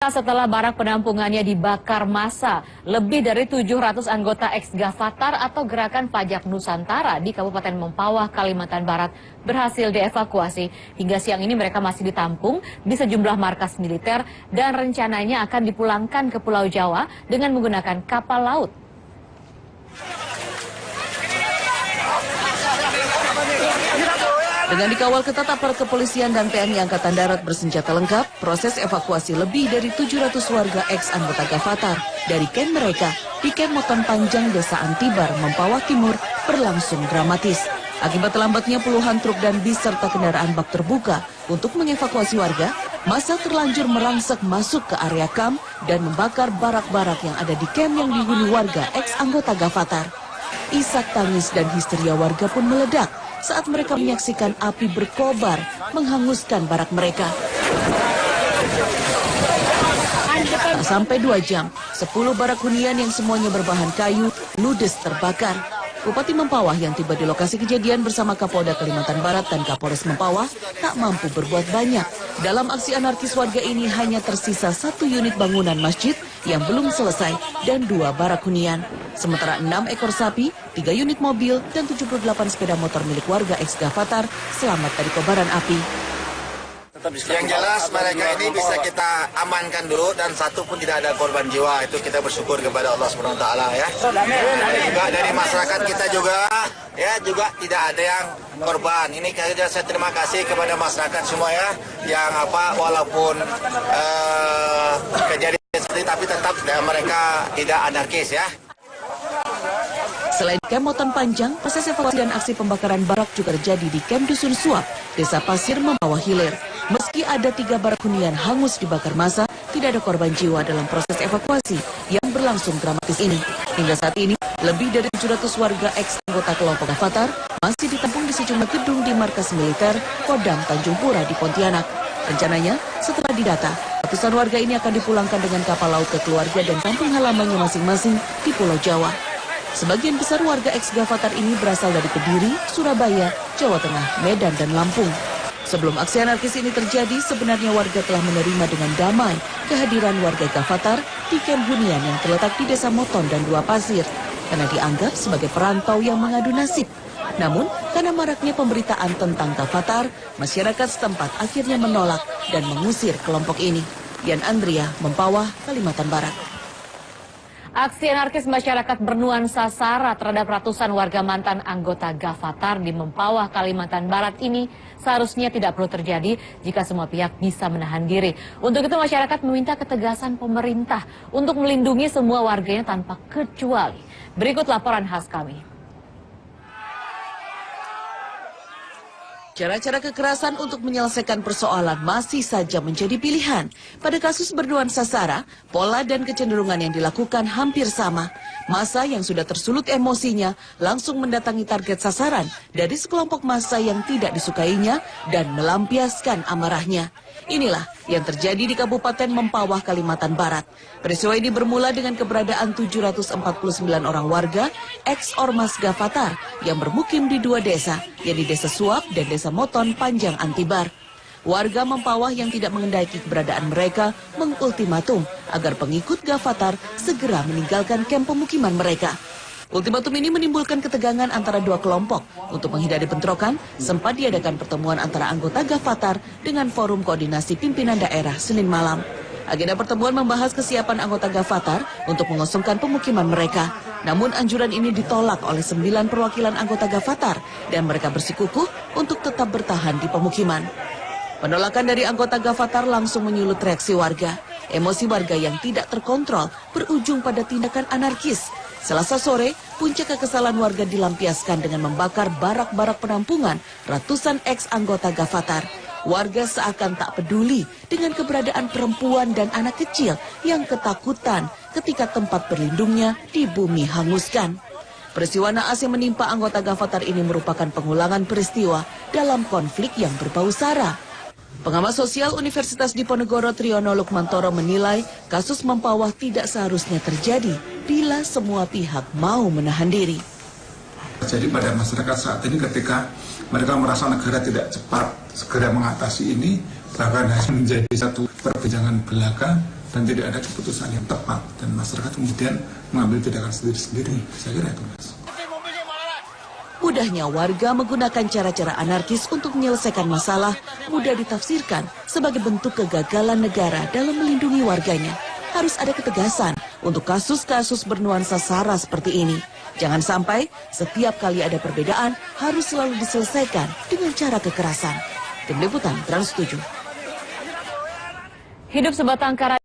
Setelah barak penampungannya dibakar massa, lebih dari 700 anggota ex-Gavatar atau Gerakan Pajak Nusantara di Kabupaten Mempawah, Kalimantan Barat berhasil dievakuasi. Hingga siang ini mereka masih ditampung di sejumlah markas militer dan rencananya akan dipulangkan ke Pulau Jawa dengan menggunakan kapal laut. Dengan dikawal ketat aparat kepolisian dan TNI Angkatan Darat bersenjata lengkap, proses evakuasi lebih dari 700 warga ex-anggota Gavatar dari kamp mereka di Kamp Moton Panjang, Desa Antibar, Mempawah Timur berlangsung dramatis. Akibat terlambatnya puluhan truk dan bis serta kendaraan bak terbuka untuk mengevakuasi warga, massa terlanjur merangsek masuk ke area kamp dan membakar barak-barak yang ada di kamp yang dihuni warga ex-anggota Gavatar. Isak tangis dan histeria warga pun meledak saat mereka menyaksikan api berkobar menghanguskan barak mereka. Tak sampai 2 jam, 10 barak hunian yang semuanya berbahan kayu ludes terbakar. Bupati Mempawah yang tiba di lokasi kejadian bersama Kapolda Kalimantan Barat dan Kapolres Mempawah tak mampu berbuat banyak. Dalam aksi anarkis warga ini hanya tersisa 1 unit bangunan masjid yang belum selesai dan 2 barak hunian. Sementara 6 ekor sapi, 3 unit mobil, dan 78 sepeda motor milik warga ex-Gavatar selamat dari kobaran api. Yang jelas mereka ini bisa kita amankan dulu dan satu pun tidak ada korban jiwa. Itu kita bersyukur kepada Allah SWT ya. Juga dari masyarakat kita juga tidak ada yang korban. Ini saya terima kasih kepada masyarakat semua ya, yang walaupun kejadian seperti tapi tetap mereka tidak anarkis ya. Selain Kamp Moton Panjang, proses evakuasi dan aksi pembakaran barak juga terjadi di Kamp Dusun Suap, Desa Pasir, Mempawah Hilir. Meski ada 3 barak hunian hangus dibakar massa, tidak ada korban jiwa dalam proses evakuasi yang berlangsung dramatis ini. Hingga saat ini, lebih dari 700 warga ex-anggota kelompok Gavatar masih ditampung di sejumlah gedung di markas militer Kodam Tanjung Pura di Pontianak. Rencananya, setelah didata, ratusan warga ini akan dipulangkan dengan kapal laut ke keluarga dan kampung halamannya masing-masing di Pulau Jawa. Sebagian besar warga ex-Gavatar ini berasal dari Kediri, Surabaya, Jawa Tengah, Medan, dan Lampung. Sebelum aksi anarkis ini terjadi, sebenarnya warga telah menerima dengan damai kehadiran warga Gavatar di kamp hunian yang terletak di Desa Moton dan Dua Pasir, karena dianggap sebagai perantau yang mengadu nasib. Namun, karena maraknya pemberitaan tentang Gavatar, masyarakat setempat akhirnya menolak dan mengusir kelompok ini. Dian Andria, Mempawah, Kalimantan Barat. Aksi anarkis masyarakat bernuansa sara terhadap ratusan warga mantan anggota Gavatar di Mempawah, Kalimantan Barat ini seharusnya tidak perlu terjadi jika semua pihak bisa menahan diri. Untuk itu masyarakat meminta ketegasan pemerintah untuk melindungi semua warganya tanpa kecuali. Berikut laporan khas kami. Cara-cara kekerasan untuk menyelesaikan persoalan masih saja menjadi pilihan. Pada kasus bernuansa sara, pola dan kecenderungan yang dilakukan hampir sama. Massa yang sudah tersulut emosinya langsung mendatangi target sasaran dari sekelompok massa yang tidak disukainya dan melampiaskan amarahnya. Inilah yang terjadi di Kabupaten Mempawah, Kalimantan Barat. Peristiwa ini bermula dengan keberadaan 749 orang warga ex-ormas Gavatar yang bermukim di 2 desa, yaitu Desa Suap dan Desa Moton Panjang Antibar. Warga Mempawah yang tidak mengendaki keberadaan mereka mengultimatum agar pengikut Gavatar segera meninggalkan kamp pemukiman mereka. Ultimatum ini menimbulkan ketegangan antara 2 kelompok. Untuk menghindari bentrokan, sempat diadakan pertemuan antara anggota Gavatar dengan Forum Koordinasi Pimpinan Daerah Senin malam. Agenda pertemuan membahas kesiapan anggota Gavatar untuk mengosongkan pemukiman mereka. Namun anjuran ini ditolak oleh 9 perwakilan anggota Gavatar dan mereka bersikukuh untuk tetap bertahan di pemukiman. Penolakan dari anggota Gavatar langsung menyulut reaksi warga. Emosi warga yang tidak terkontrol berujung pada tindakan anarkis. Selasa sore, puncak kekesalan warga dilampiaskan dengan membakar barak-barak penampungan ratusan ex-anggota Gavatar. Warga seakan tak peduli dengan keberadaan perempuan dan anak kecil yang ketakutan ketika tempat berlindungnya di bumi hanguskan. Peristiwa naas yang menimpa anggota Gavatar ini merupakan pengulangan peristiwa dalam konflik yang berbau sara. Pengamat sosial Universitas Diponegoro Triyono Lukmantoro menilai kasus Mempawah tidak seharusnya terjadi bila semua pihak mau menahan diri. Jadi pada masyarakat saat ini ketika mereka merasa negara tidak cepat segera mengatasi ini, bahkan hanya menjadi satu perbincangan belaka, dan tidak ada keputusan yang tepat dan masyarakat kemudian mengambil tindakan sendiri-sendiri. Saya kira itu, Mas. Mudahnya warga menggunakan cara-cara anarkis untuk menyelesaikan masalah mudah ditafsirkan sebagai bentuk kegagalan negara dalam melindungi warganya. Harus ada ketegasan untuk kasus-kasus bernuansa SARA seperti ini. Jangan sampai setiap kali ada perbedaan harus selalu diselesaikan dengan cara kekerasan. Tim Liputan Trans 7. Hidup sebatang kara